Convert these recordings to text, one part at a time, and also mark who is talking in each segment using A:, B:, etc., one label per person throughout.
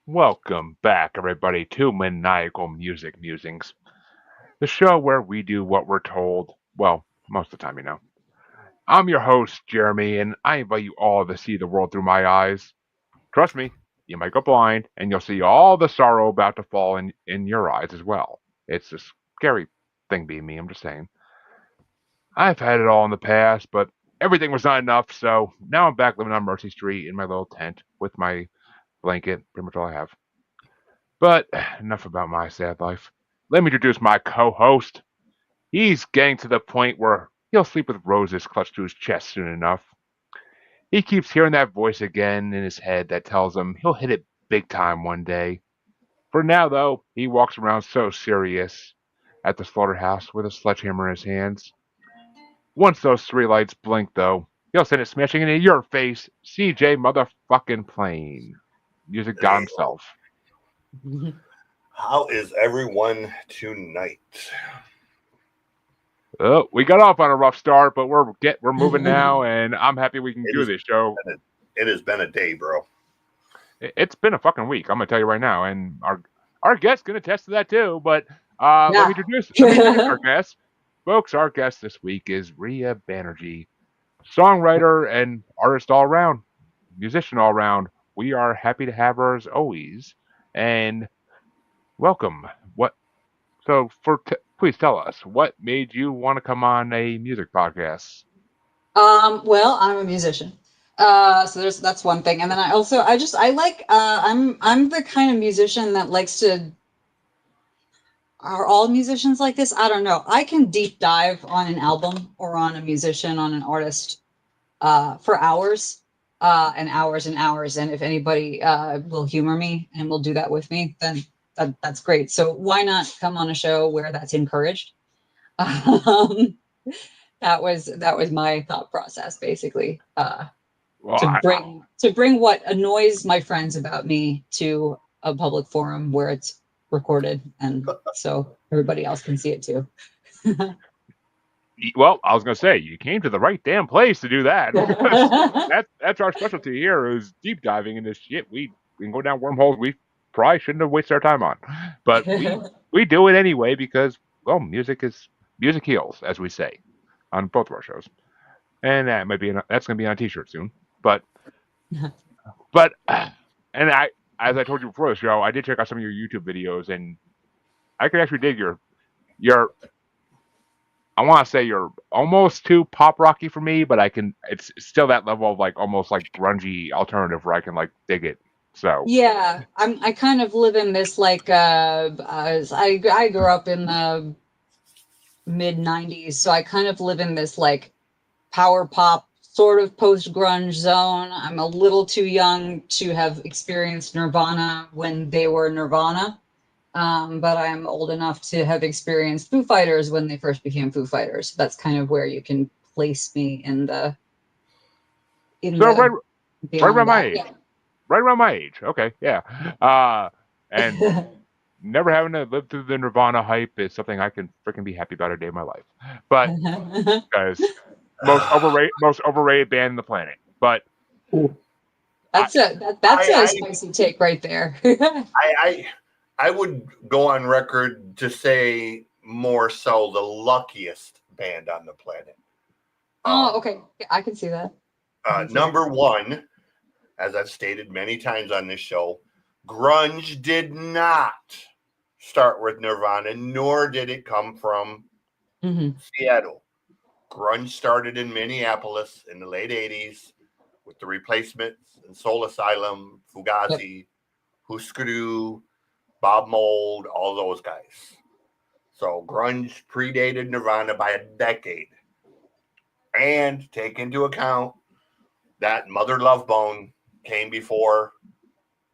A: Welcome back, everybody, to Maniacal Musings, the show where we do what we're told. Well, most of the time. I'm your host, Jeremy, and I invite you all to see the world through my eyes. Trust me, you might go blind, and you'll see all the sorrow about to fall in your eyes as well. It's a scary thing being me, I'm just saying. I've had it all in the past, but everything was not enough, so now I'm back living on Mercy Street in my little tent with my blanket, pretty much all I have. But enough about my sad life. Let me introduce my co host. He's getting to the point where he'll sleep with roses clutched to his chest soon enough. He keeps hearing that voice again in his head that tells him he'll hit it big time one day. For now, though, he walks around so serious at the slaughterhouse with a sledgehammer in his hands. Once those three lights blink, though, he'll send it smashing into your face, CJ motherfucking Plane. Music god
B: Hey,
A: himself.
B: how is everyone tonight?
A: Oh, we got off on a rough start, but we're moving now, and I'm happy we can
B: It
A: do
B: has
A: this show.
B: been it has been a day, bro.
A: It's been a fucking week. I'm gonna tell you right now, and our guest can attest to that too. But let me
C: Yeah.
A: introduce our guest, folks. Our guest this week is Reeya Banerjee, songwriter and artist all around, musician all around. We are happy to have her as always, and welcome. What? So please tell us what made you want to come on a music podcast.
C: Well, I'm a musician. So that's one thing. And then I like I'm the kind of musician that likes to are all musicians like this? I don't know. I can deep dive on an album or on a musician, on an artist for hours. And hours and hours. And if anybody will humor me and will do that with me, then that's great. So why not come on a show where that's encouraged? Um, that was my thought process basically
A: Well,
C: to bring what annoys my friends about me to a public forum where it's recorded and so everybody else can see it too.
A: Well, I was gonna say you came to the right damn place to do that because that's our specialty here is deep diving into shit. We can go down wormholes we probably shouldn't have wasted our time on, but we do it anyway because well, music heals, as we say on both of our shows, and that's gonna be on a t-shirt soon. But and I as I told you before the show, I did check out some of your YouTube videos, and I could actually dig your I want to say you're almost too pop rocky for me, but I can. It's still that level of like almost like grungy alternative where I can like dig it. So
C: Yeah, I kind of live in this like I grew up in the mid 90s, so I kind of live in this like power pop sort of post grunge zone. I'm a little too young to have experienced Nirvana when they were Nirvana. But I'm old enough to have experienced Foo Fighters when they first became Foo Fighters. That's kind of where you can place me in
A: so
C: the
A: right
C: beyond
A: around my
C: that.
A: age, right around my age. Okay, yeah. And
C: Yeah.
A: never having to live through the Nirvana hype is something I can freaking be happy about a day of my life. But guys, most overrated band on the planet. But
C: Ooh.
A: I
C: That's a
B: I
C: spicy take right there.
B: I I I would go on record to say more so the luckiest band on the planet.
C: Oh,
B: Um,
C: okay. Yeah, I can see that. I can see that.
B: Number one, as I've stated many times on this show, grunge did not start with Nirvana, nor did it come from
C: Hmm.
B: Seattle. Grunge started in Minneapolis in the late 80s with the Replacements and Soul Asylum,
C: Yep.
B: Fugazi, Husker Du, Bob Mold, all those guys. So grunge predated Nirvana by a decade. And take into account that Mother Love Bone came before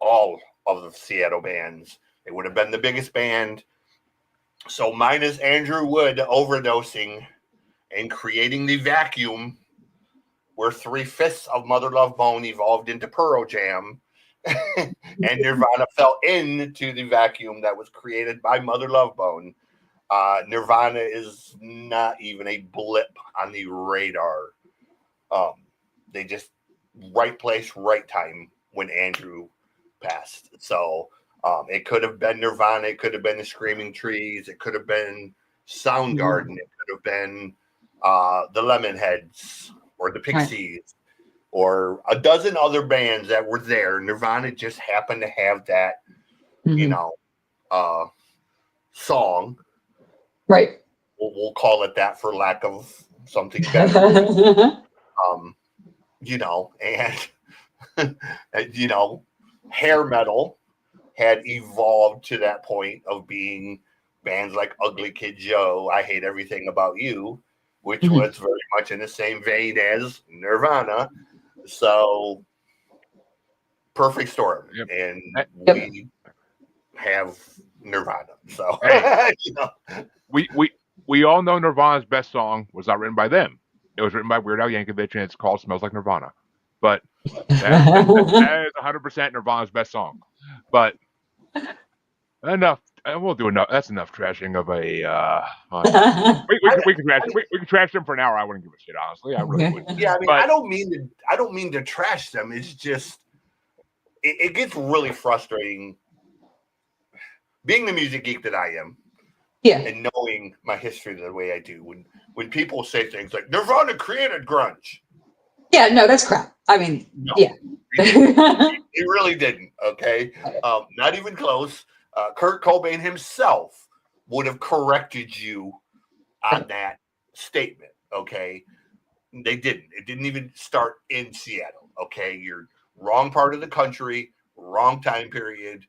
B: all of the Seattle bands. It would have been the biggest band. So minus Andrew Wood overdosing and creating the vacuum where three-fifths of Mother Love Bone evolved into Pearl Jam, and Nirvana fell into the vacuum that was created by Mother Love Bone. Nirvana is not even a blip on the radar. Um, they just right place, right time when Andrew passed. So it could have been Nirvana, it could have been the Screaming Trees, it could have been Soundgarden, it could have been the Lemonheads or the Pixies or a dozen other bands that were there. Nirvana just happened to have that, song.
C: Right.
B: We'll call it that for lack of something better. And hair metal had evolved to that point of being bands like Ugly Kid Joe, I Hate Everything About You, which was very much in the same vein as Nirvana. So perfect storm.
A: Yep.
B: And
A: Yep.
B: we have Nirvana. So
A: hey, we all know Nirvana's best song was not written by them. It was written by Weird Al Yankovic, and it's called "Smells Like Nirvana." But that is 100% Nirvana's best song. But enough. We'll do enough. That's enough trashing of a. We can trash them for an hour. I wouldn't give a shit, honestly. I really would.
B: Yeah, I mean, I don't mean to trash them. It's just it gets really frustrating being the music geek that I am.
C: Yeah.
B: And knowing my history the way I do, when people say things like Nirvana created grunge.
C: Yeah, no, that's crap. I mean,
B: no,
C: yeah.
B: He really didn't, okay? Not even close. Kurt Cobain himself would have corrected you on that statement, okay? They didn't. It didn't even start in Seattle, okay? You're wrong part of the country, wrong time period.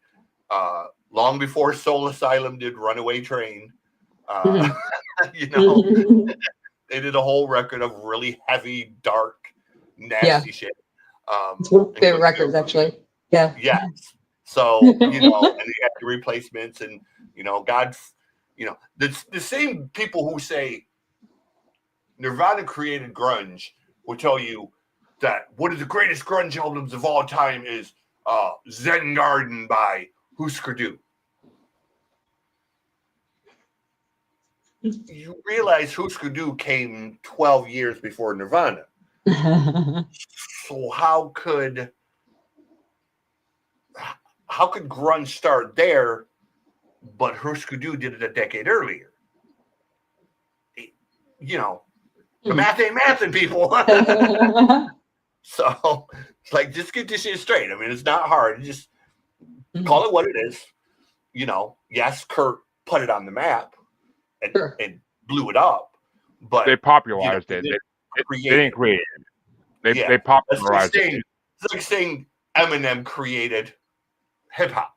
B: Long before Soul Asylum did Runaway Train. They did a whole record of really heavy, dark, nasty shit.
C: It's one of my favorite records, actually. Yeah.
B: Yes. So, and they had the replacements and, God, the same people who say Nirvana created grunge will tell you that one of the greatest grunge albums of all time is Zen Garden by Husker Du. You realize Husker Du came 12 years before Nirvana. So how could grunge start there, but Husker Du did it a decade earlier? The math ain't mathing, people. So, just get this shit straight. I mean, it's not hard. Just call it what it is. Yes, Kurt put it on the map and blew it up, but
A: they popularized it. They didn't create it. They popularized it.
B: It's like saying Eminem created hip hop.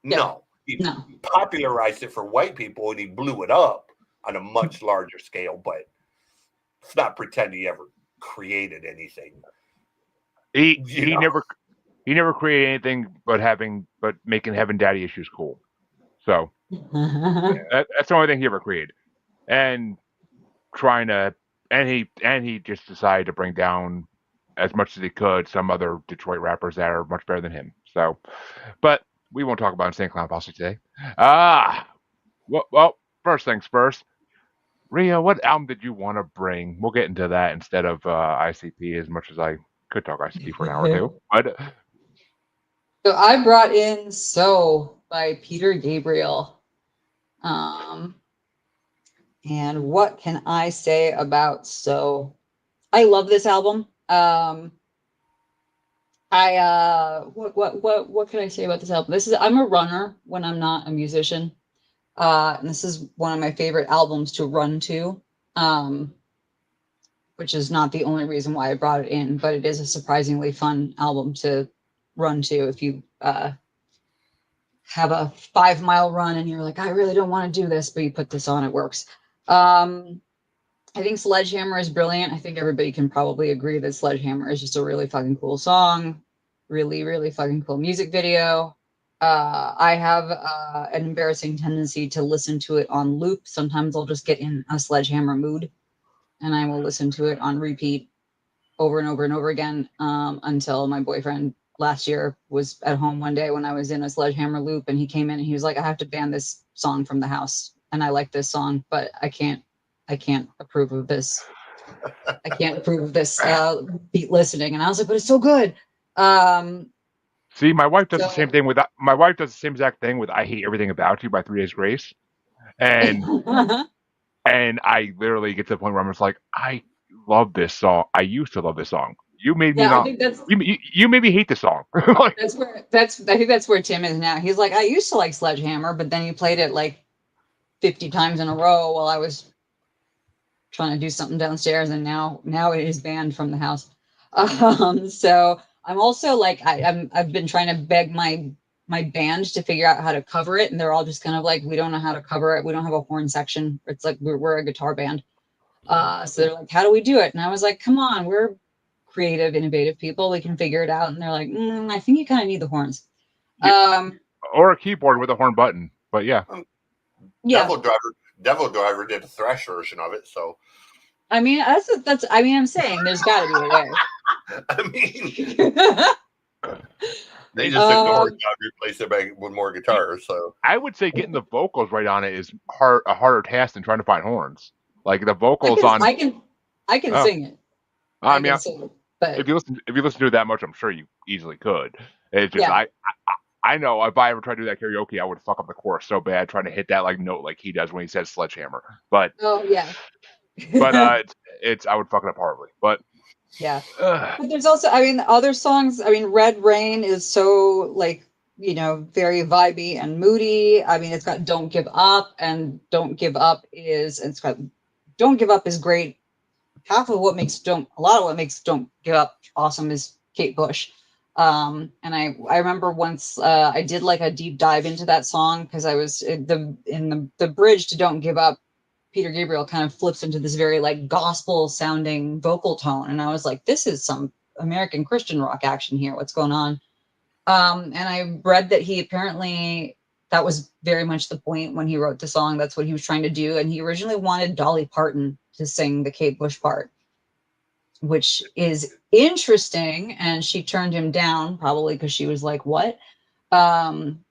B: No, he popularized it for white people and he blew it up on a much larger scale, but let's not pretend he ever created anything.
A: He never created anything but making Heaven Daddy Issues cool. So that's the only thing he ever created. And he just decided to bring down as much as he could some other Detroit rappers that are much better than him. So, but we won't talk about Insane Clown Posse today. Well, first things first. Reeya, what album did you want to bring? We'll get into that instead of ICP, as much as I could talk ICP for an hour or two. But
C: so I brought in "So" by Peter Gabriel. And what can I say about "So"? I love this album. What can I say about this album? I'm a runner when I'm not a musician. And this is one of my favorite albums to run to. Which is not the only reason why I brought it in, but it is a surprisingly fun album to run to if you have a 5-mile run and you're like, I really don't want to do this, but you put this on, it works. I think Sledgehammer is brilliant. I think everybody can probably agree that Sledgehammer is just a really fucking cool song. Really, really fucking cool music video. I have an embarrassing tendency to listen to it on loop. Sometimes I'll just get in a Sledgehammer mood and I will listen to it on repeat over and over and over again until my boyfriend last year was at home one day when I was in a Sledgehammer loop and he came in and he was like, I have to ban this song from the house. And I like this song, but I can't approve of this. I can't approve of this beat listening. And I was like, but it's so good.
A: See, my wife does the same
C: So
A: thing with my wife does the same exact thing with "I Hate Everything About You" by 3 Days Grace, and I literally get to the point where I'm just like, I love this song. I used to love this song. You made me
C: yeah, I
A: not.
C: think that's
A: You made me hate the song. Like,
C: that's I think that's where Tim is now. He's like, I used to like Sledgehammer, but then he played it like 50 times in a row while I was trying to do something downstairs, and now it is banned from the house. So I'm also like I've been trying to beg my band to figure out how to cover it, and they're all just kind of like, we don't know how to cover it. We don't have a horn section. It's like we're a guitar band. So they're like, how do we do it? And I was like, come on, we're creative, innovative people. We can figure it out. And they're like, I think you kind of need the horns.
A: yeah,
C: Um,
A: or a keyboard with a horn button. But yeah,
C: yeah,
B: Devil Driver did a thrash version of it, so
C: I mean that's I mean I'm saying there's got to be a way.
B: I mean they just took the horns out and replaced it with more guitars. So
A: I would say getting the vocals right on it is a harder task than trying to find horns. Like the vocals on.
C: I can
A: Oh,
C: sing it.
A: I
C: I
A: mean,
C: can sing it, but
A: if you listen to it that much, I'm sure you easily could. It's just
C: yeah.
A: I know if I ever tried to do that karaoke, I would fuck up the chorus so bad trying to hit that like note like he does when he says sledgehammer. But
C: Oh yeah.
A: it's I would fuck it up horribly. But
C: Yeah. But there's also, I mean, other songs. I mean, Red Rain is so like, very vibey and moody. I mean, it's got Don't Give Up, and Don't Give Up it's got Don't Give Up is great. A lot of what makes Don't Give Up awesome is Kate Bush. And I remember once I did like a deep dive into that song because I was in the bridge to Don't Give Up. Peter Gabriel kind of flips into this very like gospel sounding vocal tone. And I was like, this is some American Christian rock action here. What's going on? And I read that he apparently, that was very much the point when he wrote the song. That's what he was trying to do. And he originally wanted Dolly Parton to sing the Kate Bush part, which is interesting. And she turned him down probably because she was like, what? And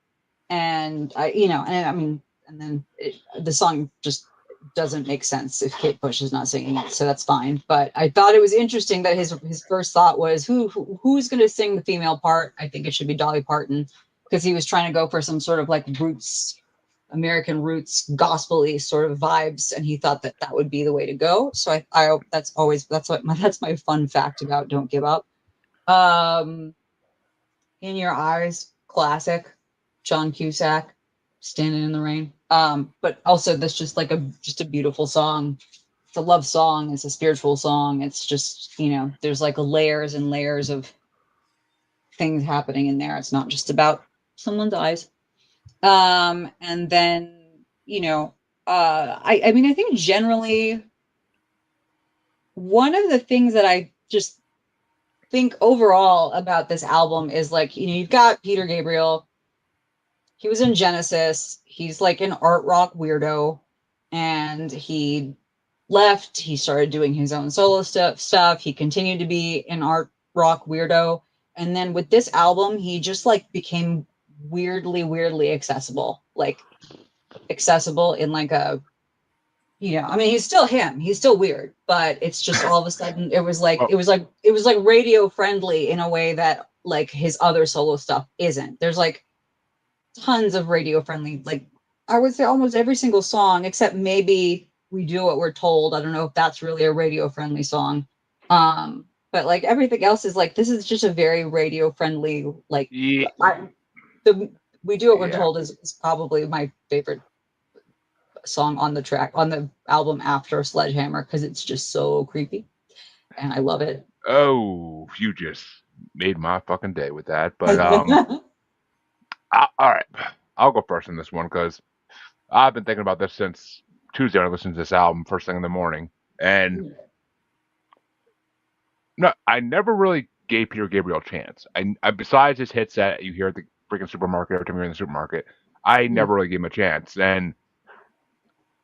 C: I mean, and then the song just doesn't make sense if Kate Bush is not singing it, so that's fine. But I thought it was interesting that his first thought was who's going to sing the female part. I think it should be Dolly Parton, because he was trying to go for some sort of like American roots, gospel-y sort of vibes, and he thought that that would be the way to go. So I that's my fun fact about Don't Give Up. Um, In Your Eyes, classic, John Cusack, Standing in the Rain. But also that's just like just a beautiful song. It's a love song. It's a spiritual song. It's just, there's like layers and layers of things happening in there. It's not just about someone's eyes. And then, I mean, I think generally one of the things that I just think overall about this album is like, you've got Peter Gabriel. He was in Genesis. He's like an art rock weirdo, and he left. He started doing his own solo stuff. He continued to be an art rock weirdo, and then with this album, he just like became weirdly accessible, like accessible in like a, I mean, he's still him. He's still weird, but it's just all of a sudden
A: well,
C: it was like radio friendly in a way that like his other solo stuff isn't. There's like tons of radio friendly, like I would say almost every single song except maybe We Do What We're Told. I don't know if that's really a radio friendly song. But like everything else is like, this is just a very radio friendly, like
A: yeah,
C: the We Do What We're
A: yeah.
C: Told is probably my favorite song on the album after Sledgehammer, because it's just so creepy and I love it.
A: Oh, you just made my fucking day with that. But all right, I'll go first in this one because I've been thinking about this since Tuesday when I listened to this album first thing in the morning, and no, I never really gave Peter Gabriel a chance. I besides his hits that you hear at the freaking supermarket every time you're in the supermarket, I never really gave him a chance. And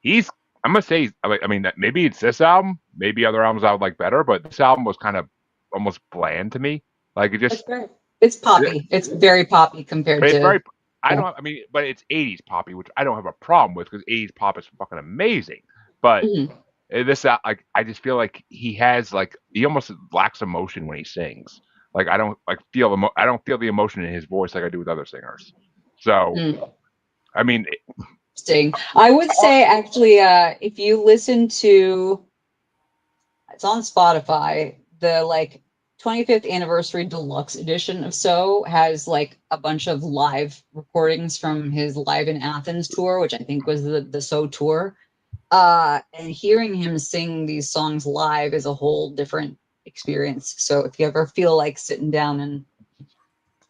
A: he's, I'm gonna say, I mean, maybe it's this album, maybe other albums I would like better, but this album was kind of almost bland to me. Like it just,
C: it's poppy. It's very poppy compared
A: it's
C: to
A: very. I
C: yeah.
A: don't. I mean, but it's '80s poppy, which I don't have a problem with because '80s pop is fucking amazing. But
C: Mhm.
A: this, like, I just feel like he almost lacks emotion when he sings. like I don't like I don't feel the emotion in his voice like I do with other singers. So I mean,
C: Interesting. I would say actually, if you listen to, it's on Spotify, the like 25th anniversary deluxe edition of So has like a bunch of live recordings from his Live in Athens tour, which I think was the So tour. And hearing him sing these songs live is a whole different experience. So if you ever feel like sitting down and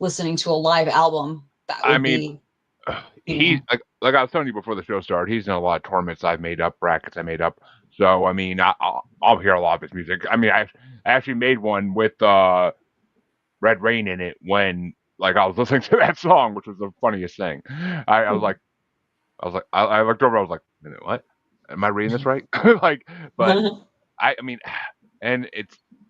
C: listening to a live album, that
A: I
C: would
A: mean,
C: be, you
A: he
C: know.
A: like I was telling you before the show started, he's in a lot of tournaments I've made up, brackets I made up. So I mean, I'll hear a lot of his music. I mean, I actually made one with Red Rain in it when like I was listening to that song, which was the funniest thing. I was like, I looked over, I was like, minute, what? Am I reading this right? Like, but I mean, and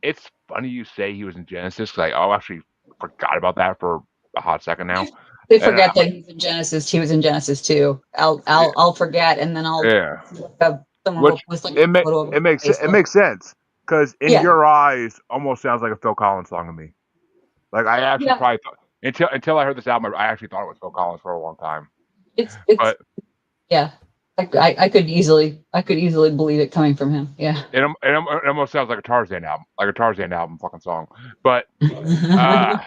A: it's funny you say he was in Genesis because I actually forgot about that for a hot second now.
C: They
A: And
C: forget that he's in Genesis. He was in Genesis too. I'll forget, and then I'll
A: yeah,
C: someone will
A: which
C: post like a photo of him on
A: it
C: Facebook.
A: makes sense because in
C: Yeah,
A: your eyes almost sounds like a Phil Collins song to me. Like I actually
C: yeah.
A: probably thought until I heard this album, I actually thought it was Phil Collins for a long time.
C: It's
A: But
C: yeah. I could easily believe it coming from him. Yeah.
A: it almost sounds like a Tarzan album fucking song. Uh,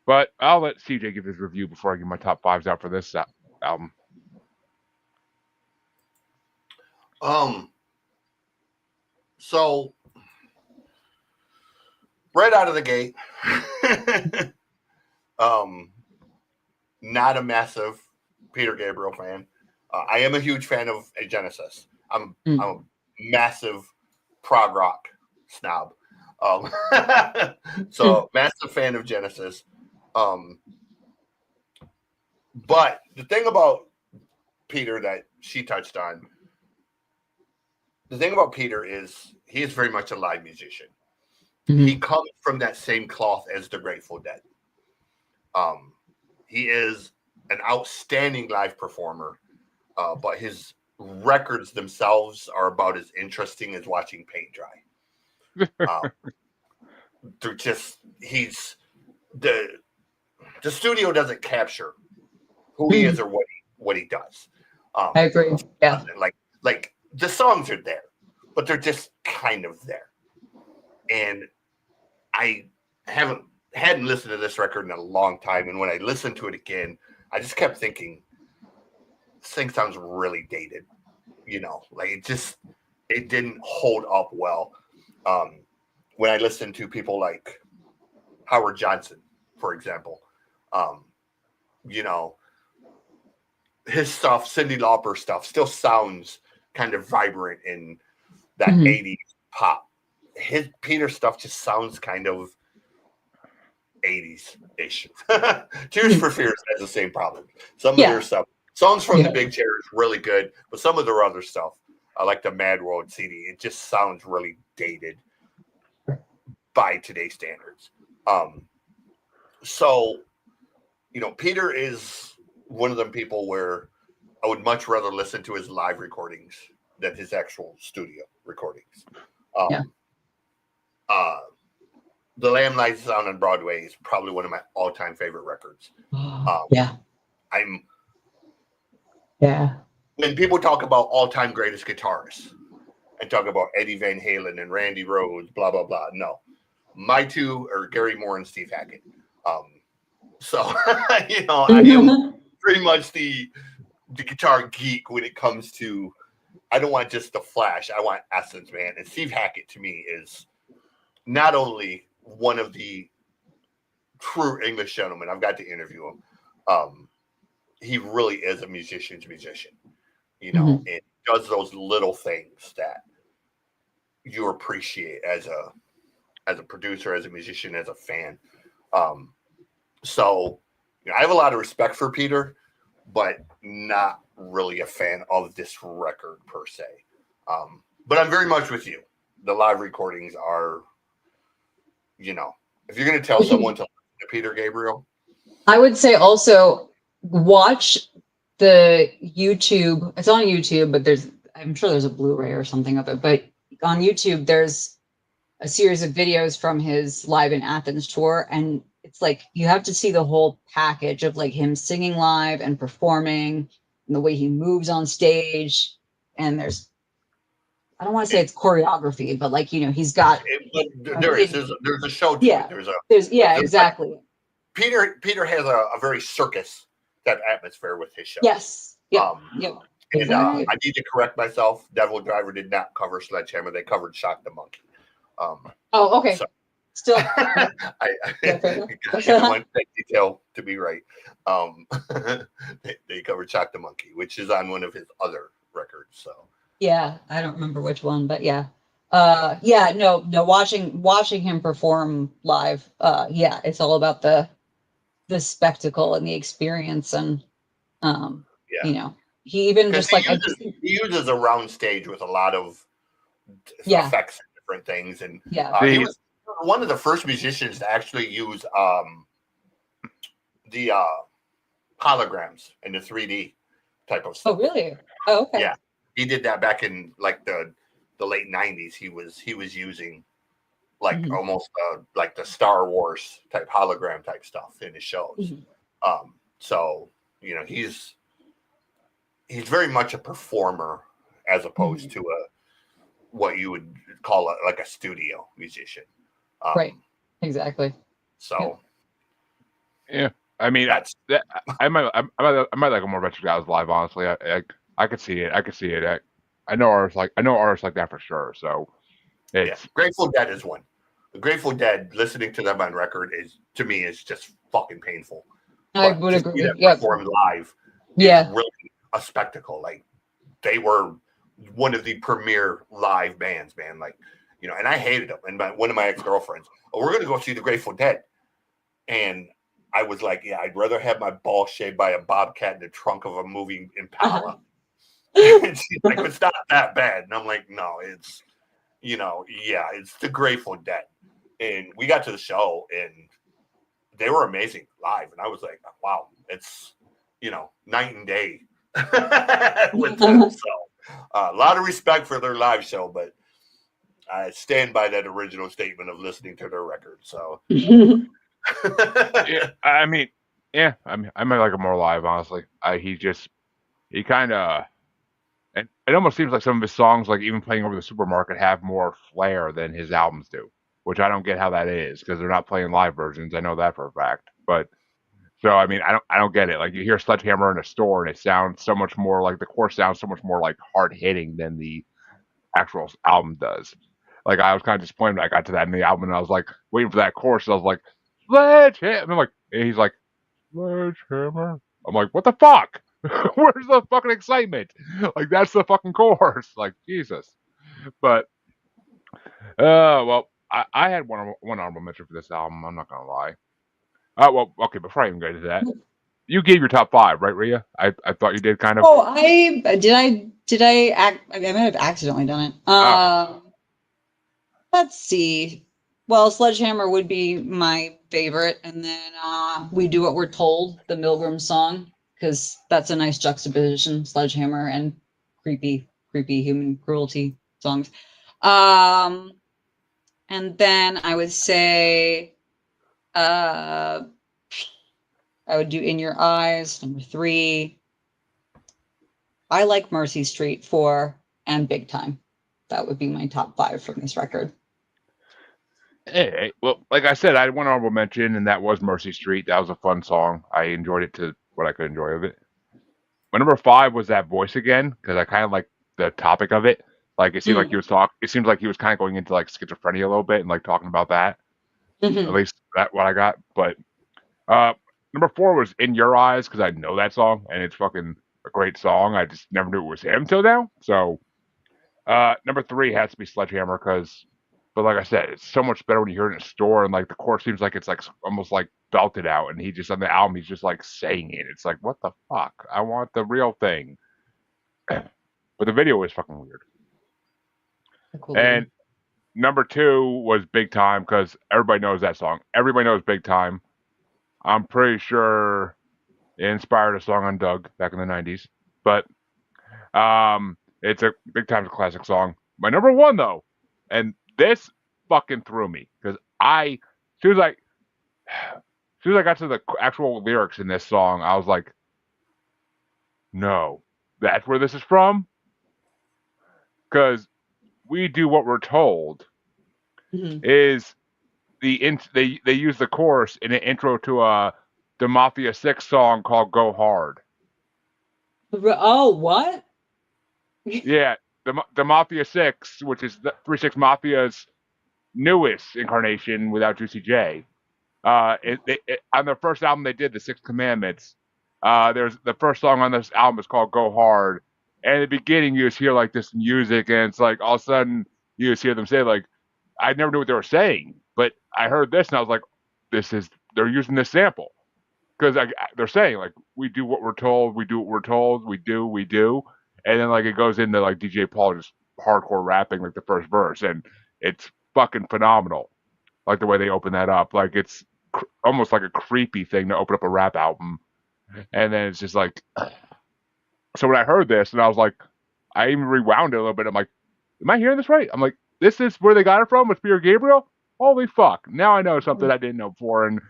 A: but I'll let CJ give his review before I give my top fives out for this album.
B: So right out of the gate, not a massive Peter Gabriel fan. I am a huge fan of Genesis. I'm a massive prog rock snob. So massive fan of Genesis. But the thing about Peter that she touched on, the thing about Peter is he is very much a live musician. He comes from that same cloth as the Grateful Dead. He is an outstanding live performer, but his records themselves are about as interesting as watching paint dry. They're just the studio doesn't capture who he is or what he does.
C: I agree. Yeah.
B: Like the songs are there, but they're just kind of there. And I hadn't listened to this record in a long time, and when I listened to it again, I just kept thinking, this thing sounds really dated. Like it didn't hold up well. When I listened to people like Howard Johnson, for example, his stuff, Cyndi Lauper stuff, still sounds kind of vibrant in that 80s pop. His Peter stuff just sounds kind of 80s-ish. Tears for Fears has the same problem. Some of their stuff, Songs from the Big Chair is really good, but some of their other stuff, like the Mad World CD, it just sounds really dated by today's standards. So, Peter is one of them people where I would much rather listen to his live recordings than his actual studio recordings. The Lamb Lies Down on Broadway is probably one of my all-time favorite records. When people talk about all-time greatest guitarists and talk about Eddie Van Halen and Randy Rhoads, blah, blah, blah, no. My two are Gary Moore and Steve Hackett. I am pretty much the guitar geek when it comes to, I don't want just the flash, I want essence, man. And Steve Hackett to me is not only one of the true English gentlemen, I've got to interview him. He really is a musician's musician, and does those little things that you appreciate as a producer, as a musician, as a fan. I have a lot of respect for Peter, but not really a fan of this record per se. But I'm very much with you. The live recordings are, if you're going to tell someone to listen to Peter Gabriel,
C: I would say also watch the YouTube. It's on YouTube, but I'm sure there's a Blu-ray or something of it. But on YouTube, there's a series of videos from his Live in Athens tour, and it's like you have to see the whole package of like him singing live and performing and the way he moves on stage. And there's, I don't want to say
B: And
C: it's choreography, but like, he's got,
B: but there is there's a show to it.
C: yeah, yeah,
B: There's like,
C: exactly.
B: Peter has a very circus type atmosphere with his show.
C: Yes. Yeah.
B: And
C: Exactly.
B: I need to correct myself. Devil Driver did not cover Sledgehammer. They covered Shock the Monkey.
C: Oh, okay.
B: So,
C: Still,
B: I want that detail to be right. They covered Shock the Monkey, which is on one of his other records. So
C: yeah, I don't remember which one, but yeah. No, watching him perform live, yeah, it's all about the spectacle and the experience, and he even just like
B: he uses a round stage with a lot of effects and different things, and he was one of the first musicians to actually use the holograms and the 3D type of stuff.
C: Oh, really? Oh, okay.
B: Yeah, he did that back in like the late 90s. He was using like almost like the Star Wars type hologram type stuff in his shows. So he's very much a performer as opposed to what you would call like a studio musician.
C: Right. Exactly.
B: So.
A: Yeah. I mean, I might like a more retro guys live. Honestly, I could see it. I know artists like that for sure. So,
B: Grateful Dead is one. The Grateful Dead, listening to them on record to me is just fucking painful.
C: I would agree.
B: Perform live, is really a spectacle. Like they were one of the premier live bands, man. Like and I hated them. And one of my ex-girlfriends, we're gonna go see the Grateful Dead, and I was like, yeah, I'd rather have my ball shaved by a bobcat in the trunk of a moving Impala. And she's like, it's not that bad. And I'm like, no, it's, it's the Grateful Dead. And we got to the show and they were amazing live. And I was like, wow, it's, night and day with them. So a lot of respect for their live show, but I stand by that original statement of listening to their record. So.
A: I might like him more live, honestly. He kind of, and it almost seems like some of his songs, like even playing over the supermarket, have more flair than his albums do, which I don't get how that is because they're not playing live versions. I know that for a fact, but so I mean, I don't get it. Like you hear Sledgehammer in a store, and it sounds so much more like the chorus sounds so much more like hard hitting than the actual album does. Like I was kind of disappointed when I got to that in the album, and I was like waiting for that chorus. I was like, Sledgehammer. And he's like, Sledgehammer. I'm like, what the fuck? Where's the fucking excitement? Like that's the fucking chorus. Like Jesus. But well, I had one honorable mention for this album. I'm not gonna lie. Well, okay. Before I even go to that, you gave your top 5, right, Reeya? I thought you did kind of.
C: Oh, did I might have accidentally done it. Let's see. Well, Sledgehammer would be my favorite, and then We Do What We're Told, the Milgram song, because that's a nice juxtaposition, Sledgehammer and creepy human cruelty songs. And then I would say I would do In Your Eyes, number 3. I like Mercy Street 4, and Big Time. That would be my top 5 from this record.
A: Hey, well, like I said, I had one honorable mention, and that was Mercy Street. That was a fun song. I enjoyed it to what I could enjoy of it. My number 5 was That Voice Again, because I kind of like the topic of it. Like it seemed like he was it seems like he was kind of going into like schizophrenia a little bit and like talking about that. At least that's what I got. But number 4 was In Your Eyes, because I know that song and it's fucking a great song. I just never knew it was him till now. So number 3 has to be Sledgehammer, but like I said, it's so much better when you hear it in a store, and like the chorus seems like it's like almost like belted out, and he just on the album he's just like saying it. It's like, what the fuck? I want the real thing. But the video is fucking weird.
C: Cool.
A: And number 2 was Big Time, because everybody knows that song. Everybody knows Big Time. I'm pretty sure it inspired a song on Doug back in the 90s. But it's a Big Time's a classic song. My number 1 though, and this fucking threw me because as soon as I got to the actual lyrics in this song, I was like, no, that's where this is from. Because we do what we're told
C: Mhm.
A: is they use the chorus in an intro to the Mafia 6 song called "Go Hard."
C: Oh, what?
A: Yeah, the Mafia 6, which is the 3 6 Mafia's newest incarnation without Juicy J. On their first album they did, the Six Commandments. There's the first song on this album is called "Go Hard," and in the beginning you just hear like this music, and it's like all of a sudden you just hear them say like, I never knew what they were saying, but I heard this and I was like, they're using this sample because they're saying like we do what we're told, we do what we're told, we do, and then like it goes into like DJ Paul just hardcore rapping like the first verse, and it's fucking phenomenal. Like the way they open that up, like it's almost like a creepy thing to open up a rap album, and then it's just like. So when I heard this, and I was like, I even rewound it a little bit. I'm like, am I hearing this right? I'm like, this is where they got it from with Peter Gabriel. Holy fuck! Now I know something I didn't know before, and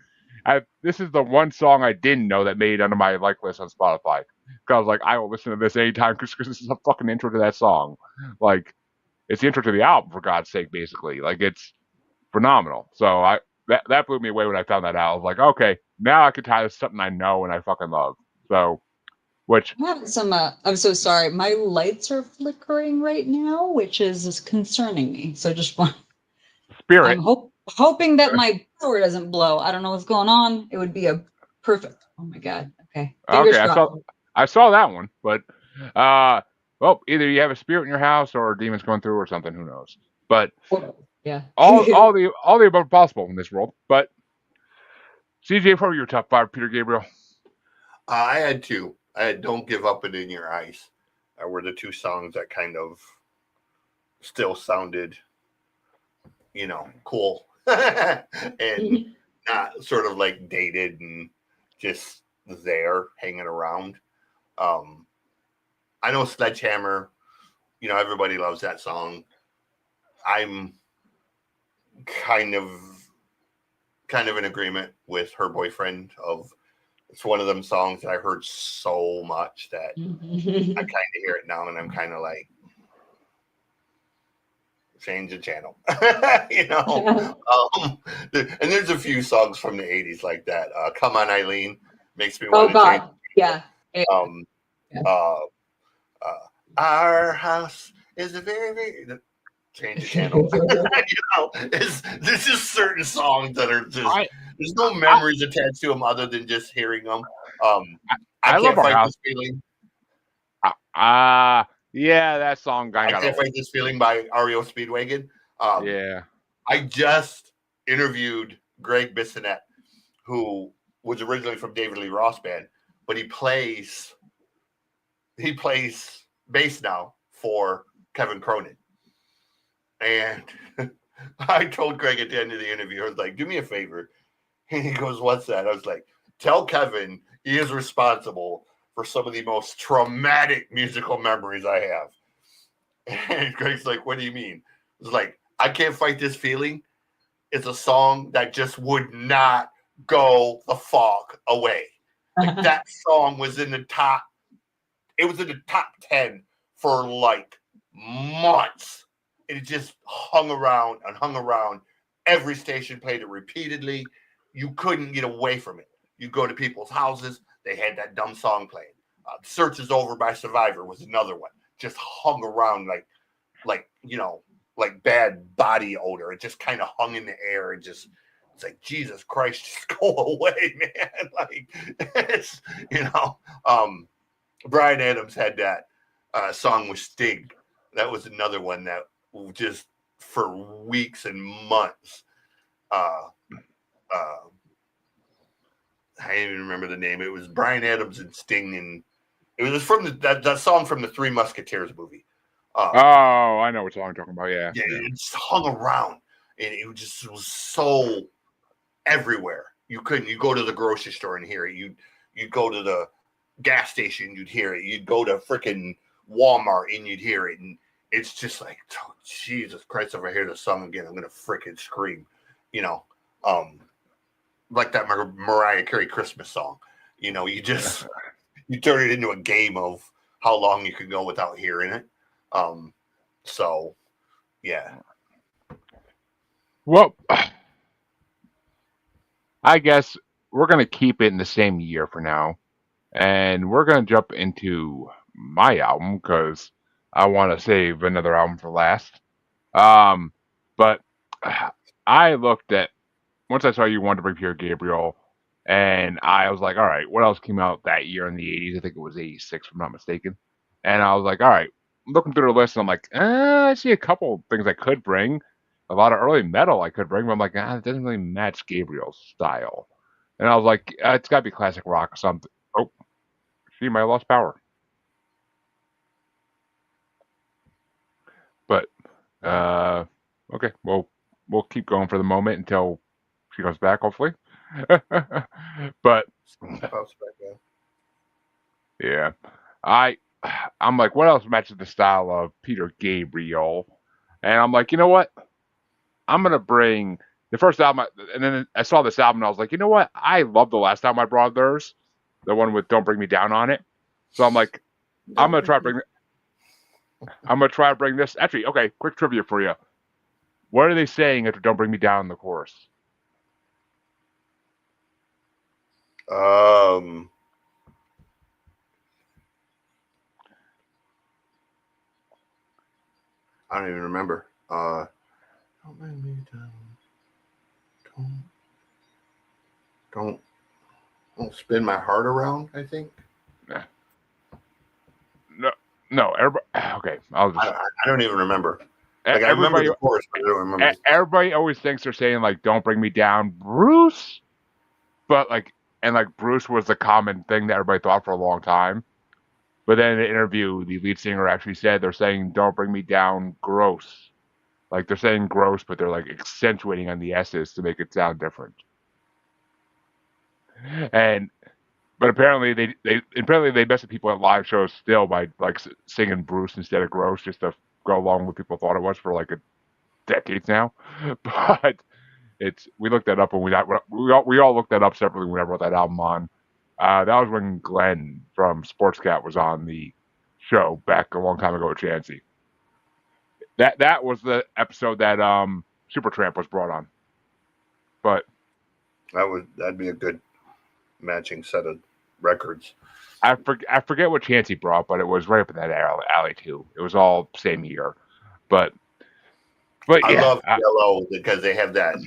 A: this is the one song I didn't know that made it onto my like list on Spotify. Because I was like, I will listen to this anytime because this is a fucking intro to that song. Like, it's the intro to the album for God's sake, basically. Like, it's phenomenal. So that blew me away when I found that out. I was like, okay, now I can tie this to something I know and I fucking love. So, which
C: I'm having some. I'm so sorry. My lights are flickering right now, which is concerning me. So just want. I'm
A: spirit.
C: hoping that my power doesn't blow. I don't know what's going on. It would be a perfect. Oh my god. Okay. Fingers
A: Okay,
C: crossed.
A: I saw that one, but uh, well, either you have a spirit in your house or demons going through or something. Who knows? But
C: Yeah.
A: all the above are possible in this world. But CJ, what were your top five, Peter Gabriel?
B: I had two. I had "Don't Give Up and In Your Eyes." Were the two songs that kind of still sounded, cool and not sort of like dated and just there hanging around. I know Sledgehammer, everybody loves that song. I'm kind of in agreement with her boyfriend of it's one of them songs that I heard so much that I kind of hear it now and I'm kind of like, change the channel. And there's a few songs from the 80s like that. Come On Eileen makes me want to change.
C: Yeah.
B: Um, uh, Our house is a very, very change the channel. There's just certain songs that are just there's no memories attached to them other than just hearing them. I
A: love
B: can't
A: Our
B: fight
A: House.
B: this feeling.
A: Yeah, that song
B: I can't fight this feeling by REO Speedwagon.
A: Yeah.
B: I just interviewed Greg Bissonette, who was originally from David Lee Roth Band, but he plays bass now for Kevin Cronin. And I told Greg at the end of the interview, I was like, do me a favor. And he goes, what's that? I was like, tell Kevin he is responsible for some of the most traumatic musical memories I have. And Greg's like, what do you mean? I was like, I Can't Fight This Feeling. It's a song that just would not go the fuck away. Like that song was in the top. It was in the top 10 for like months. It just hung around and hung around. Every station played it repeatedly. You couldn't get away from it. You go to people's houses, they had that dumb song playing. Search Is Over by Survivor was another one. Just hung around like bad body odor. It just kind of hung in the air and just it's like, Jesus Christ, just go away, man. Like it's Bryan Adams had that song with Sting. That was another one that just for weeks and months. I don't even remember the name. It was Bryan Adams and Sting, and it was from that song from the Three Musketeers movie.
A: I know what song I'm talking about. Yeah.
B: It just hung around, and it just was so everywhere. You go to the grocery store and hear it. You'd go to the gas station, you'd hear it. You'd go to freaking Walmart and you'd hear it. And it's just like, oh, Jesus Christ, if I hear the song again, I'm gonna freaking scream, you know. Like that Mariah Carey Christmas song, you know, you turn it into a game of how long you can go without hearing it. So yeah.
A: Well, I guess we're gonna keep it in the same year for now, and we're gonna jump into my album because I want to save another album for last. Um, but I looked at once I saw you wanted to bring Pierre Gabriel, and I was like, all right, what else came out that year in the '80s? I think it was '86, if I'm not mistaken. And I was like, all right, looking through the list, and I'm like, I see a couple things I could bring, a lot of early metal I could bring, but I'm like, it doesn't really match Gabriel's style. And I was like, it's got to be classic rock or something. Oh, she might have lost power. But okay, well, we'll keep going for the moment until she comes back, hopefully. But yeah, I I'm like, what else matches the style of Peter Gabriel? And I'm like, you know what? I'm gonna bring the first album, and then I saw this album, and I was like, you know what? I love the last album I brought theirs, the one with "Don't Bring Me Down" on it. So I'm like, I'm gonna try to bring. I'm gonna try to bring this. Actually, okay, quick trivia for you. What are they saying after "Don't Bring Me Down" in the chorus?
B: Um, I don't even remember. Don't bring me down. Don't don't don't spin my heart around. I think.
A: Eh, No, no. Everybody. Okay, I'll just.
B: I don't even remember. Like I remember
A: Everybody.
B: the chorus, but I don't remember.
A: Everybody always thinks they're saying like "Don't bring me down, Bruce," but like, and like Bruce was the common thing that everybody thought for a long time. But then in the interview, the lead singer actually said they're saying "Don't bring me down, gross." Like they're saying gross, but they're like accentuating on the s's to make it sound different. And but apparently they mess with people at live shows still by like singing Bruce instead of gross just to go along with what people thought it was for like a decades now. But we looked that up and we all looked that up separately when I wrote that album on. That was when Glenn from Sportscat was on the show back a long time ago with Chansey. That was the episode that Supertramp was brought on. But
B: That'd be a good matching set of records.
A: I forget what Chansey brought, but it was right up in that alley too. It was all same year. But
B: I
A: yeah,
B: love Yellow because they have that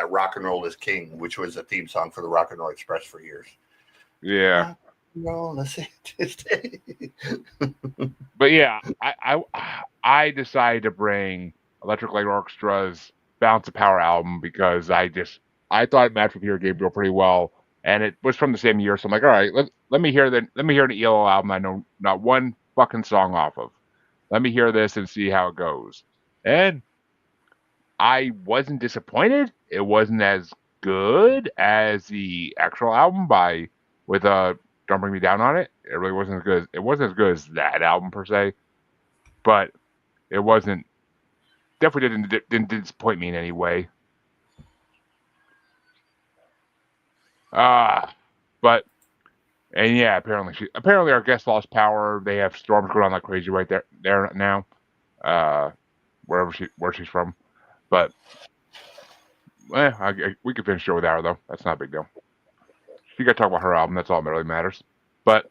B: Rock and Roll is King, which was a theme song for the Rock and Roll Express for years.
A: yeah.
B: Rock and roll,
A: But yeah, I decided to bring Electric Light Orchestra's Balance of Power album because I thought it matched with Peter Gabriel pretty well, and it was from the same year. So I'm like, all right, let me hear the ELO album. I know not one fucking song off of. Let me hear this and see how it goes. And I wasn't disappointed. It wasn't as good as the actual album with Don't Bring Me Down on it. It really wasn't as good. It wasn't as good as that album per se, but it wasn't. Definitely didn't disappoint me in any way. But and yeah, apparently our guest lost power. They have storms going on like crazy right there now, where she's from. But we could finish it with her though. That's not a big deal. She got to talk about her album. That's all that really matters. But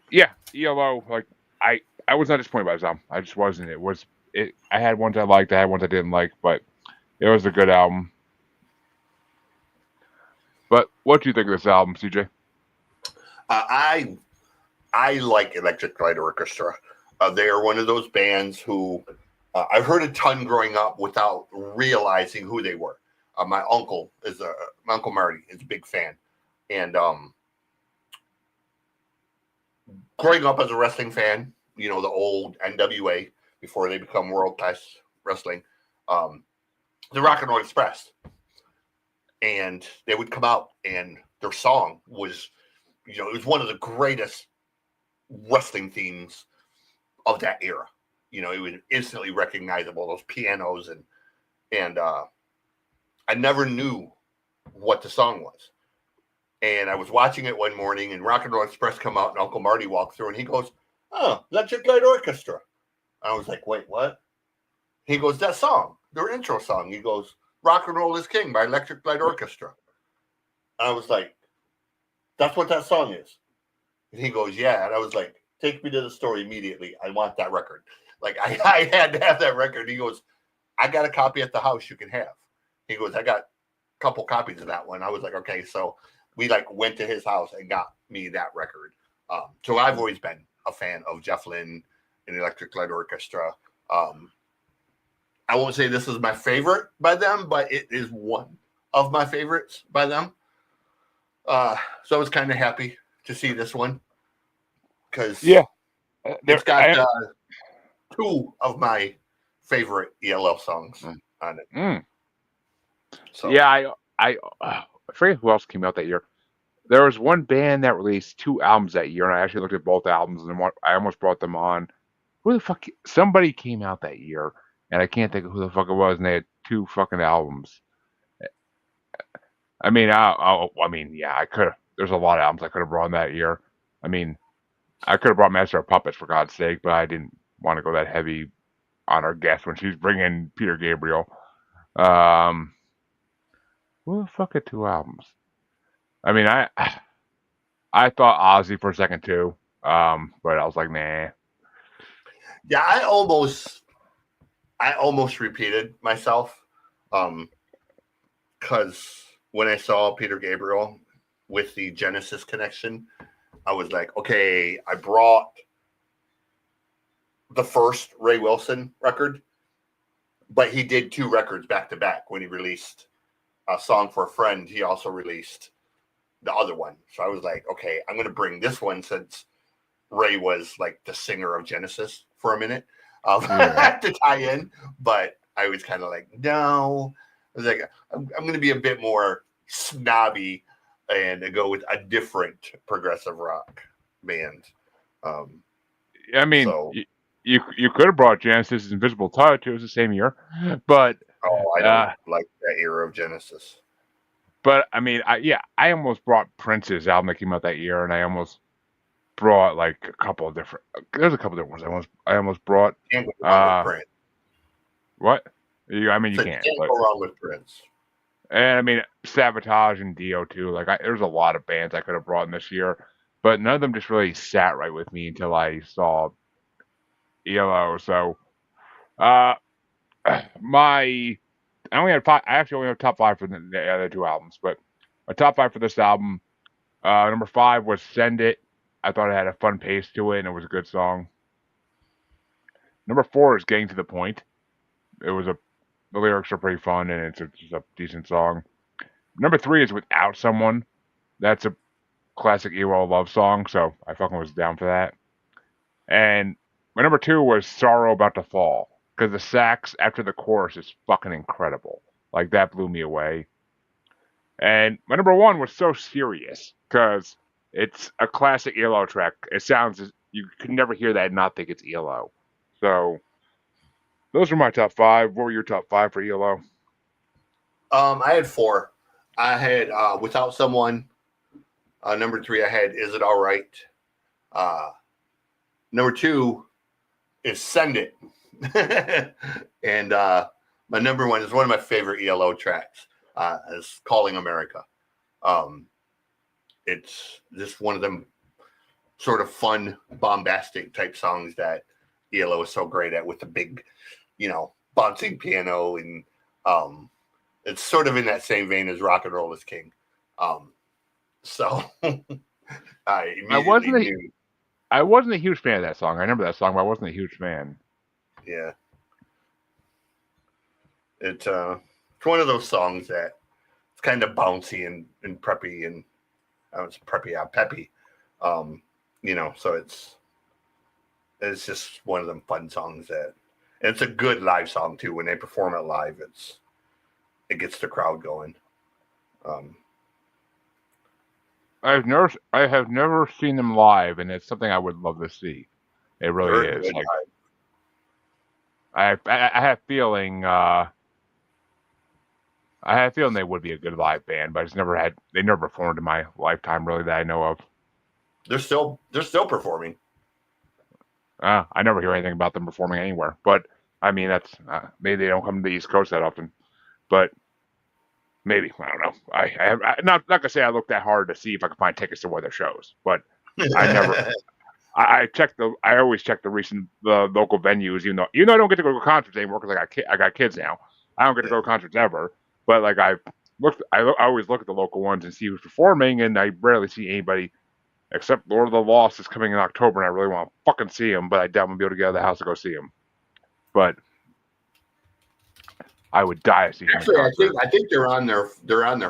A: yeah, ELO. Like I was not disappointed by this album. I just wasn't. I had ones I liked. I had ones I didn't like, but it was a good album. But what do you think of this album, CJ?
B: I like Electric Light Orchestra. They are one of those bands who I've heard a ton growing up without realizing who they were. My uncle Marty is a big fan, and growing up as a wrestling fan, you know, the old NWA before they become World Class Wrestling, the Rock and Roll Express, and they would come out, and their song was, you know, it was one of the greatest wrestling themes of that era. You know, it was instantly recognizable, those pianos and I never knew what the song was. And I was watching it one morning, and Rock and Roll Express come out, and Uncle Marty walked through, and he goes, "Oh, Electric Light Orchestra." I was like, "Wait, what?" He goes, "That song, their intro song." He goes, "Rock and Roll is King" by Electric Light Orchestra. And I was like, "That's what that song is." And he goes, "Yeah." And I was like, "Take me to the store immediately. I want that record." Like I had to have that record. He goes, "I got a copy at the house you can have." He goes, "I got a couple copies of that one." I was like, "Okay." So we like went to his house and got me that record. So I've always been a fan of Jeff Lynne and Electric Light Orchestra. I won't say this is my favorite by them, but it is one of my favorites by them. So I was kind of happy to see this one because it's got two of my favorite ELO songs on it.
A: So yeah, I forget who else came out that year. There was one band that released 2 albums that year, and I actually looked at both albums, and I almost brought them on. Who the fuck? Somebody came out that year, and I can't think of who the fuck it was, and they had 2 fucking albums. I mean, yeah, I could have. There's a lot of albums I could have brought on that year. I mean, I could have brought Master of Puppets for God's sake, but I didn't want to go that heavy on our guest when she's bringing Peter Gabriel. Who the fuck had 2 albums? I mean, I thought Ozzy for a second too, but I was like, nah.
B: Yeah, I almost repeated myself, because when I saw Peter Gabriel with the Genesis connection, I was like, okay, I brought the first Ray Wilson record, but he did 2 records back to back. When he released A Song for a Friend, he also released the other one. So I was like, okay, I'm going to bring this one since Ray was like the singer of Genesis for a minute to tie in. But I was kind of like, no. I was like, I'm going to be a bit more snobby and go with a different progressive rock band.
A: I mean, so, you could have brought Genesis' Invisible Touch. It was the same year, but
B: I don't like that era of Genesis.
A: But I mean, I almost brought Prince's album that came out that year, and I almost brought like a couple of different. There's a couple of different ones. I almost brought.
B: Can't go wrong with Prince.
A: What? I mean, you can't.
B: Can't go wrong with Prince.
A: And I mean, Sabotage and Dio too. Like, there's a lot of bands I could have brought in this year, but none of them just really sat right with me until I saw ELO. So, I only had 5. I actually only have top 5 for the other 2 albums, but a top 5 for this album. Number 5 was "Send It." I thought it had a fun pace to it, and it was a good song. Number 4 is "Getting to the Point." The lyrics are pretty fun, and it's just a decent song. Number 3 is "Without Someone." That's a classic ELO love song, so I fucking was down for that. And my number 2 was "Sorrow About to Fall," because the sax after the chorus is fucking incredible. Like, that blew me away. And my number 1 was "So Serious," because it's a classic ELO track. It sounds, you could never hear that and not think it's ELO. So those are my top 5. What were your top 5 for ELO?
B: I had 4. I had "Without Someone." Number 3, I had "Is It All Right." Number 2 is "Send It." And my number 1 is one of my favorite ELO tracks, is "Calling America." It's just one of them sort of fun, bombastic type songs that ELO is so great at, with the big, bouncing piano, and it's sort of in that same vein as "Rock and Roll is King." So I immediately knew.
A: I wasn't a huge fan of that song. I remember that song, but I wasn't a huge fan.
B: Yeah. It's one of those songs that it's kind of bouncy and preppy, and it's peppy. So it's just one of them fun songs and it's a good live song too. When they perform it live, it gets the crowd going.
A: I have never seen them live, and it's something I would love to see. It really
B: They're
A: is.
B: good
A: Like
B: live.
A: I have feeling I had a feeling they would be a good live band, but they never performed in my lifetime really that I know of.
B: They're still performing.
A: I never hear anything about them performing anywhere. But I mean, that's maybe they don't come to the East Coast that often. But maybe I don't know. Not gonna say I looked that hard to see if I could find tickets to one of their shows, but I never. I always check the local venues, even though I don't get to go to concerts anymore because I got kids now. I don't get to go to concerts ever. But like I always look at the local ones and see who's performing, and I rarely see anybody except Lord of the Lost is coming in October, and I really want to fucking see him, but I doubt I'm gonna be able to get out of the house to go see him. But I would die to see him in
B: Actually,
A: concert.
B: I think they're on their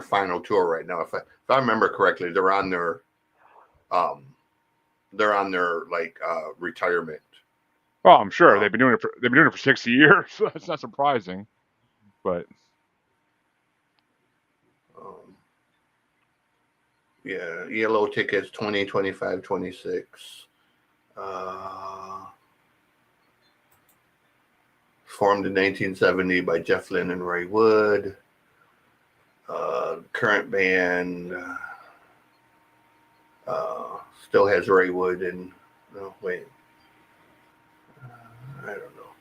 B: final tour right now. If I remember correctly, they're on their like retirement.
A: Well, I'm sure they've been doing it for 60 years, so that's not surprising. But
B: yeah, yellow tickets 20, 25, 26. Formed in 1970 by Jeff Lynne and Ray Wood. Current band still has Ray Wood and no wait. I don't know.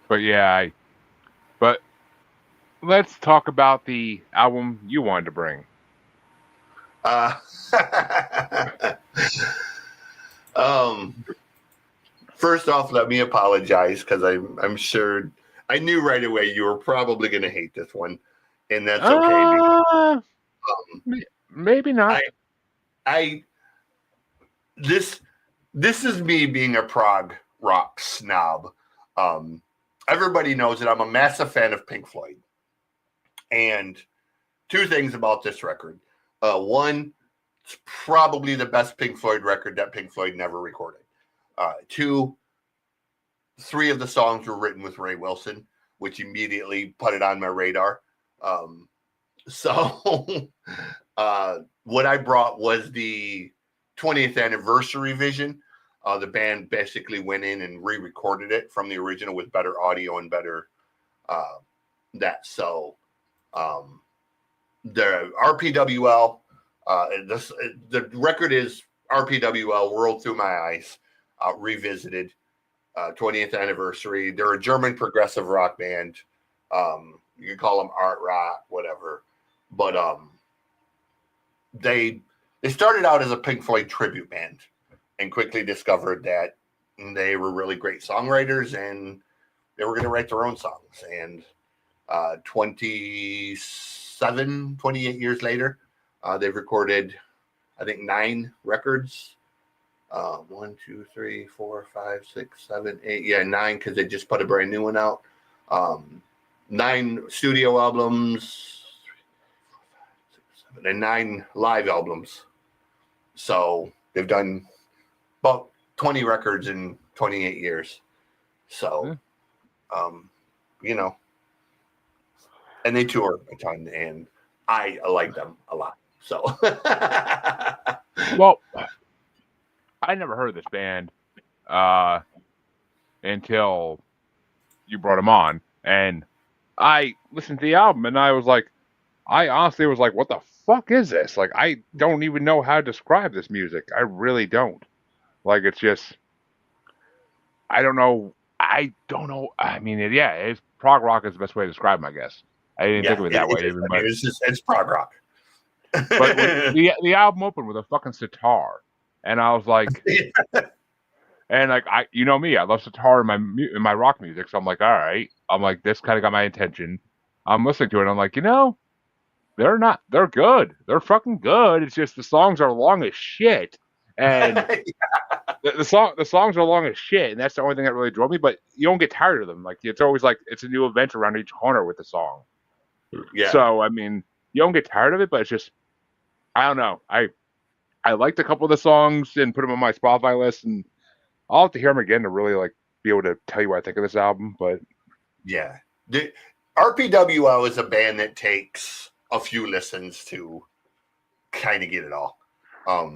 A: but yeah, but let's talk about the album you wanted to bring.
B: First off, let me apologize because I'm sure I knew right away you were probably going to hate this one, and that's okay. Because,
A: maybe not.
B: This is me being a prog rock snob. Everybody knows that I'm a massive fan of Pink Floyd, and two things about this record. One, it's probably the best Pink Floyd record that Pink Floyd never recorded. Two, three of the songs were written with Ray Wilson, which immediately put it on my radar. So what I brought was the 20th anniversary vision. The band basically went in and re-recorded it from the original with better audio and better that. So the RPWL, the record is RPWL, World Through My Eyes, revisited, 20th anniversary. They're a German progressive rock band. You can call them art rock, whatever. But they started out as a Pink Floyd tribute band and 28 discovered that they were really great songwriters and they were going to write their own songs. And 28 years later, they've recorded, I think, 9 records. 1, 2, 3, 4, 5, 6, 7, 8. Yeah, 9 because they just put a brand new one out. 9 studio albums, and 9 live albums. So they've done about 20 records in 28 years. So, and they tour a ton, and I like them a lot. So,
A: well, I never heard of this band until you brought them on, and I listened to the album, and I honestly was like, what the fuck is this? Like, I don't even know how to describe this music. I really don't. Like, it's just, I don't know. I mean, it's prog rock is the best way to describe them, I guess. I didn't think of it that way even. But
B: it's prog rock.
A: But the album opened with a fucking sitar, and I was like, and like you know me, I love sitar in my rock music, so I'm like, all right, I'm like, this kind of got my attention. I'm listening to it, and I'm like, they're good, they're fucking good. It's just the songs are long as shit, and the songs are long as shit, and that's the only thing that really drove me. But you don't get tired of them. Like it's always like it's a new adventure around each corner with the song.
B: Yeah.
A: So I mean, you don't get tired of it, but it's just I don't know. I liked a couple of the songs and put them on my Spotify list, and I'll have to hear them again to really like be able to tell you what I think of this album. But
B: yeah, the RPWL is a band that takes a few listens to kind of get it all.
A: But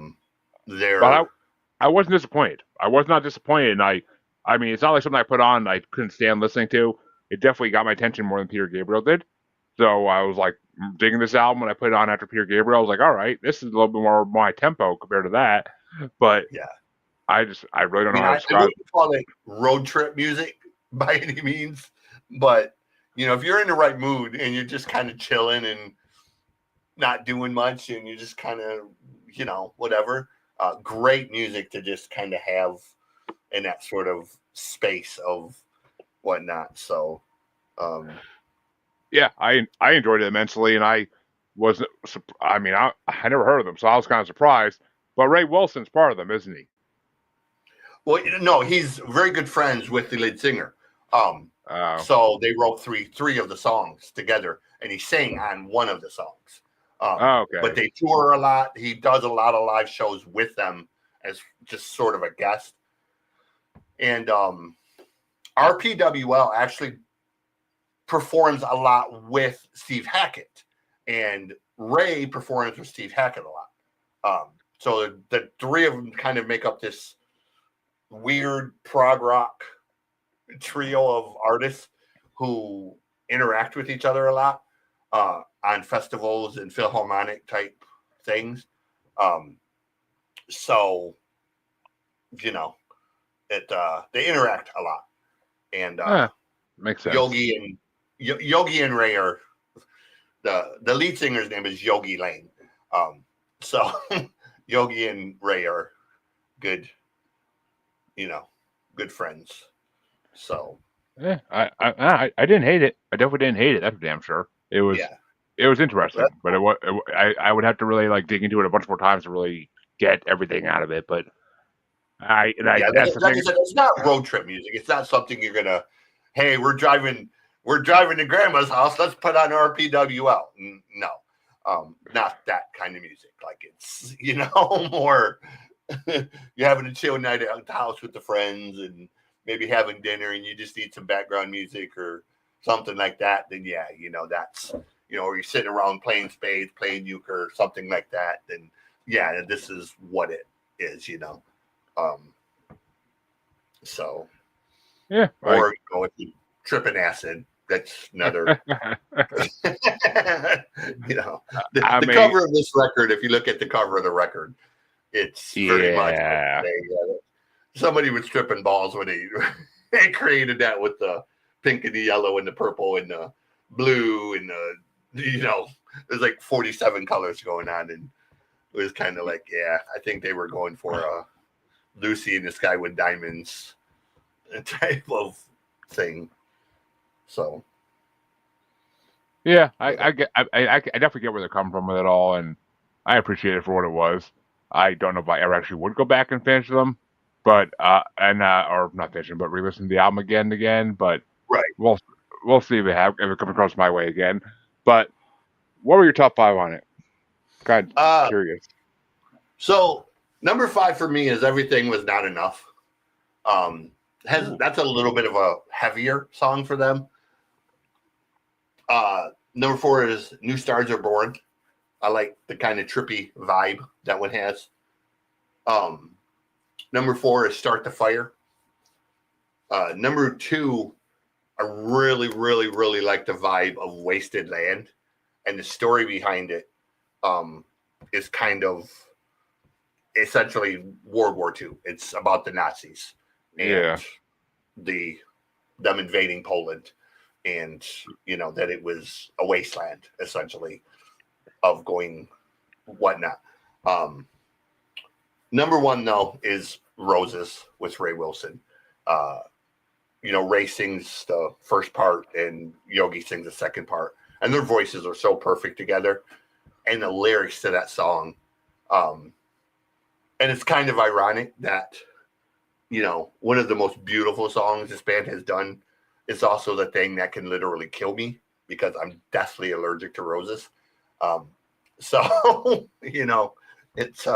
B: They're
A: I wasn't disappointed. I was not disappointed. And I mean, it's not like something I put on and I couldn't stand listening to. It definitely got my attention more than Peter Gabriel did. So I was like digging this album when I put it on after Peter Gabriel. I was like, all right, this is a little bit more my tempo compared to that. But
B: yeah.
A: I really
B: I
A: don't know
B: mean,
A: how to
B: I
A: describe.
B: wouldn't call it road trip music by any means, but if you're in the right mood and you're just kind of chilling and not doing much and you're just kind of, whatever, great music to just kind of have in that sort of space of whatnot. So,
A: Yeah, I enjoyed it immensely, and I wasn't. I mean, I never heard of them, so I was kind of surprised. But Ray Wilson's part of them, isn't he?
B: well, no, he's very good friends with the lead singer.
A: Oh,
B: So they wrote three of the songs together, and he sang on one of the songs. But
A: okay.
B: they tour a lot. He does a lot of live shows with them as just sort of a guest. And RPWL actually performs a lot with Steve Hackett, and Ray performs with Steve Hackett a lot. So the three of them kind of make up this weird prog rock trio of artists who interact with each other a lot on festivals and philharmonic type things. So it they interact a lot, and
A: Makes sense.
B: Yogi and Ray are the lead singer's name is Yogi Lane. So Yogi and Ray are good, good friends. So
A: Yeah, I didn't hate it. I definitely didn't hate it. That's for damn sure.
B: yeah,
A: It was interesting, but I would have to really like dig into it a bunch more times to really get everything out of it. But
B: yeah.
A: that's the
B: Like I
A: thing.
B: said, it's not road trip music. It's not something you're gonna. Hey, we're driving to grandma's house. Let's put on RPWL. No, not that kind of music. Like it's more. You're having a chill night at the house with the friends and maybe having dinner, and you just need some background music or something like that. Then yeah, that's or you're sitting around playing spades, playing euchre, or something like that. Then yeah, this is what it is. Um, so,
A: Yeah,
B: or if you tripping acid, that's another.
A: I
B: The
A: mean,
B: cover of this record. If you look at the cover of the record, it's very much
A: yeah.
B: somebody was tripping balls when they created that with the pink and the yellow and the purple and the blue and there's like 47 colors going on, and it was kind of like, yeah, I think they were going for a Lucy in the Sky with Diamonds type of thing. So
A: Yeah, I definitely get where they're coming from with it all, and I appreciate it for what it was. I don't know if I ever actually would go back and finish them, but or not finish them, but re-listen to the album again and again. But
B: right.
A: we'll see if it comes across my way again. But what were your top five on it? God, curious.
B: So number 5 for me is Everything Was Not Enough. That's a little bit of a heavier song for them. Number 4 is New Stars Are Born. I like the kind of trippy vibe that one has. Number 4 is Start the Fire. Number 2, I really, really, really like the vibe of Wasted Land, and the story behind it is kind of essentially World War II. It's about the Nazis and them invading Poland, and that it was a wasteland essentially of going whatnot. Number 1 though is Roses with Ray Wilson. Ray sings the first part and Yogi sings the second part, and their voices are so perfect together, and the lyrics to that song. And it's kind of ironic that, one of the most beautiful songs this band has done is also the thing that can literally kill me because I'm deathly allergic to roses. So, it's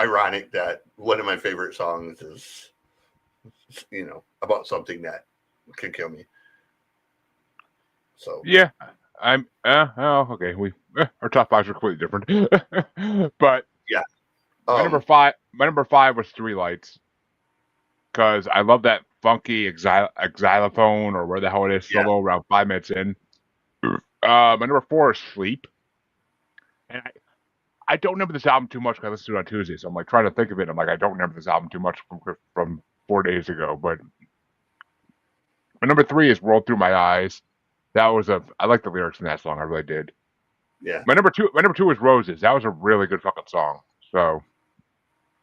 B: ironic that one of my favorite songs is, about something that can kill me. So
A: Yeah, I'm. Oh, okay. Our top fives are completely different. But
B: Yeah.
A: my number five was Three Lights because I love that funky xylophone or where the hell it is
B: Yeah.
A: solo around 5 minutes in. My number four is Sleep, and I don't remember this album too much because I listened to it on Tuesday, so I'm like trying to think of it. I'm like I don't remember this album too much from 4 days ago. But my number three is Roll Through My Eyes. That was I like the lyrics in that song. I really did.
B: Yeah.
A: My number two was Roses. That was a really good fucking song. So,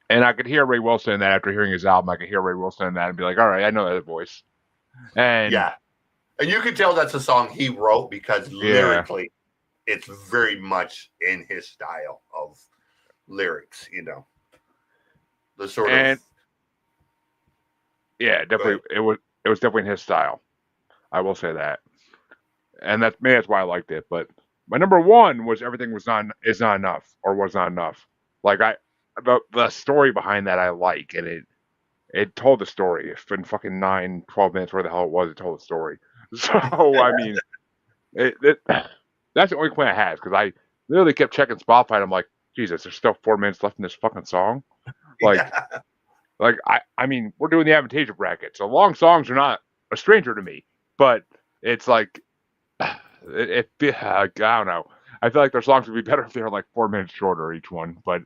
A: and I could hear Ray Wilson in that after hearing his album. I could hear Ray Wilson in that and be like, all right, I know that voice. And
B: Yeah. And you can tell that's a song he wrote because
A: yeah,
B: lyrically, it's very much in his style of lyrics. The sort of.
A: and yeah,
B: Go ahead.
A: definitely it was definitely in his style. I will say that, and maybe that's why I liked it. But my number one was Everything is not enough or was not enough. Like the story behind that I like, and it told the story. It's been fucking 9, 12 minutes, where the hell it was. It told the story. So I mean, that's the only complaint I have because I literally kept checking Spotify. And I'm like, Jesus, there's still 4 minutes left in this fucking song. Like,
B: Yeah.
A: I mean, we're doing the Avantasia bracket, so long songs are not a stranger to me. But it's like, I don't know. I feel like their songs would be better if they were like 4 minutes shorter each one. But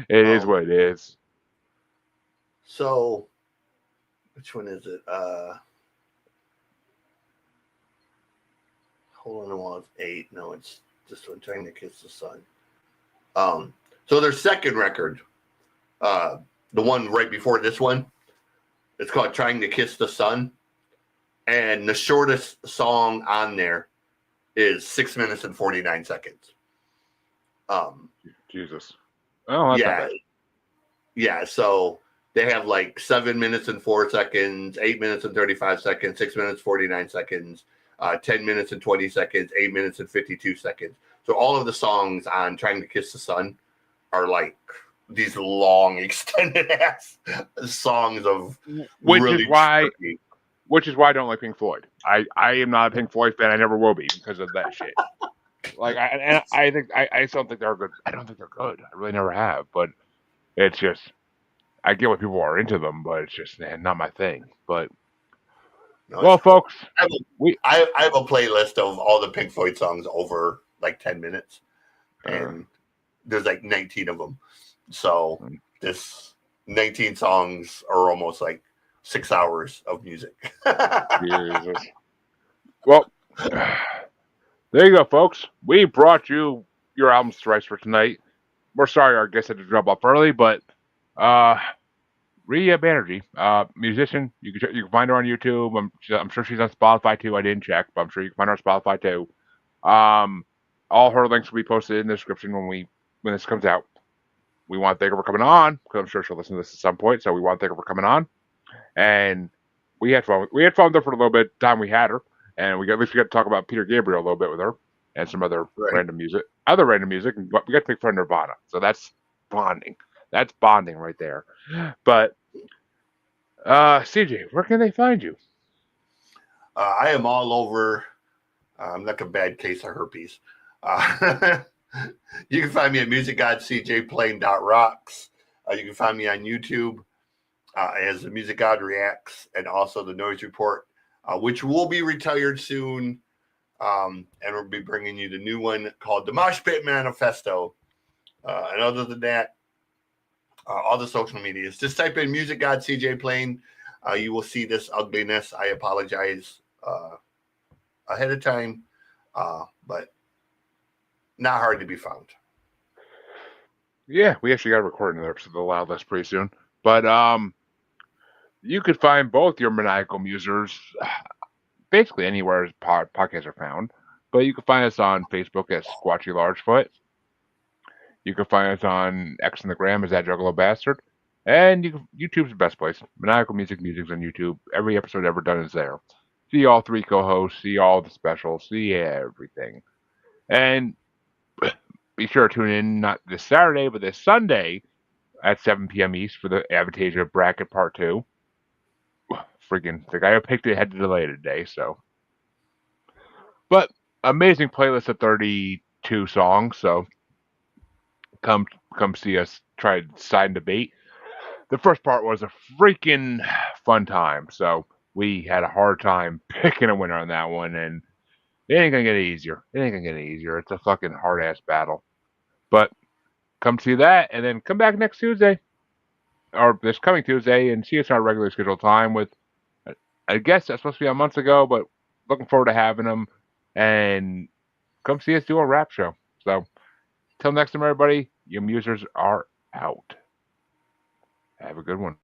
A: it is what it is.
B: So, which one is it? Hold on, while it's 8. No, it's this one. Trying to Kiss the Sun. So their second record, the one right before this one, it's called Trying to Kiss the Sun. And the shortest song on there is 6 minutes and 49 seconds.
A: Jesus. Oh, that's not
B: Yeah.
A: bad.
B: Yeah. So they have like 7 minutes and 4 seconds, 8 minutes and 35 seconds, 6 minutes, 49 seconds, 10 minutes and 20 seconds, 8 minutes and 52 seconds. So all of the songs on Trying to Kiss the Sun are like these long, extended ass songs of
A: Which
B: really
A: is why
B: tricky.
A: I don't like Pink Floyd. I am not a Pink Floyd fan. I never will be because of that shit. Like I think I just don't think they're good. I don't think they're good. I really never have. But it's just I get why people are into them, but it's just not my thing. But
B: No,
A: well,
B: it's cool.
A: folks,
B: I have a playlist of all the Pink Floyd songs over like 10 minutes, and there's like 19 of them. So this 19 songs are almost like 6 hours of music.
A: Jesus. Well, there you go, folks. We brought you your albums thrice for tonight. We're sorry our guest had to jump off early, but Reeya Banerjee, musician. You can find her on YouTube. I'm sure she's on Spotify too. I didn't check, but I'm sure you can find her on Spotify too. All her links will be posted in the description when this comes out. We want to thank her for coming on because I'm sure she'll listen to this at some point. So we want to thank her for coming on, and we had fun. We had fun with her for a little bit of time we had her, and at least we got to talk about Peter Gabriel a little bit with her and some other
B: Right.
A: random music, and we got to make fun of Nirvana. So that's bonding. That's bonding right there. But CJ, where can they find you?
B: I am all over. I'm like a bad case of herpes. You can find me at musicgodcjplaying.rocks. You can find me on YouTube as the Music God Reacts and also the Noise Report, which will be retired soon. And we'll be bringing you the new one called the Mosh Pit Manifesto. And other than that, all the social medias. Just type in Music God CJ Playing. You will see this ugliness. I apologize ahead of time, but not hard to be found.
A: Yeah, we actually got a recording there, so they'll allow this pretty soon. But you could find both your Maniacal Musers basically anywhere podcasts are found. But you can find us on Facebook as Squatchy Largefoot. You can find us on X and the Gram as that Juggalo Bastard. And YouTube's the best place. Maniacal Music's on YouTube. Every episode ever done is there. See all three co-hosts, see all the specials, see everything. And be sure to tune in not this Saturday, but this Sunday at 7 p.m. East for the Avantasia Bracket Part 2. Freaking, the guy who picked it had to delay it today, so. But amazing playlist of 32 2 songs. So come see us try to decide and debate. The first part was a freaking fun time. So we had a hard time picking a winner on that one, and it ain't gonna get easier. It ain't gonna get easier. It's a fucking hard ass battle. But come see that, and then come back next Tuesday or this coming Tuesday and see us on our regularly scheduled time with a guest that's supposed to be on months ago, but looking forward to having him. And come see us do a rap show. So till next time, everybody, your musers are out. Have a good one.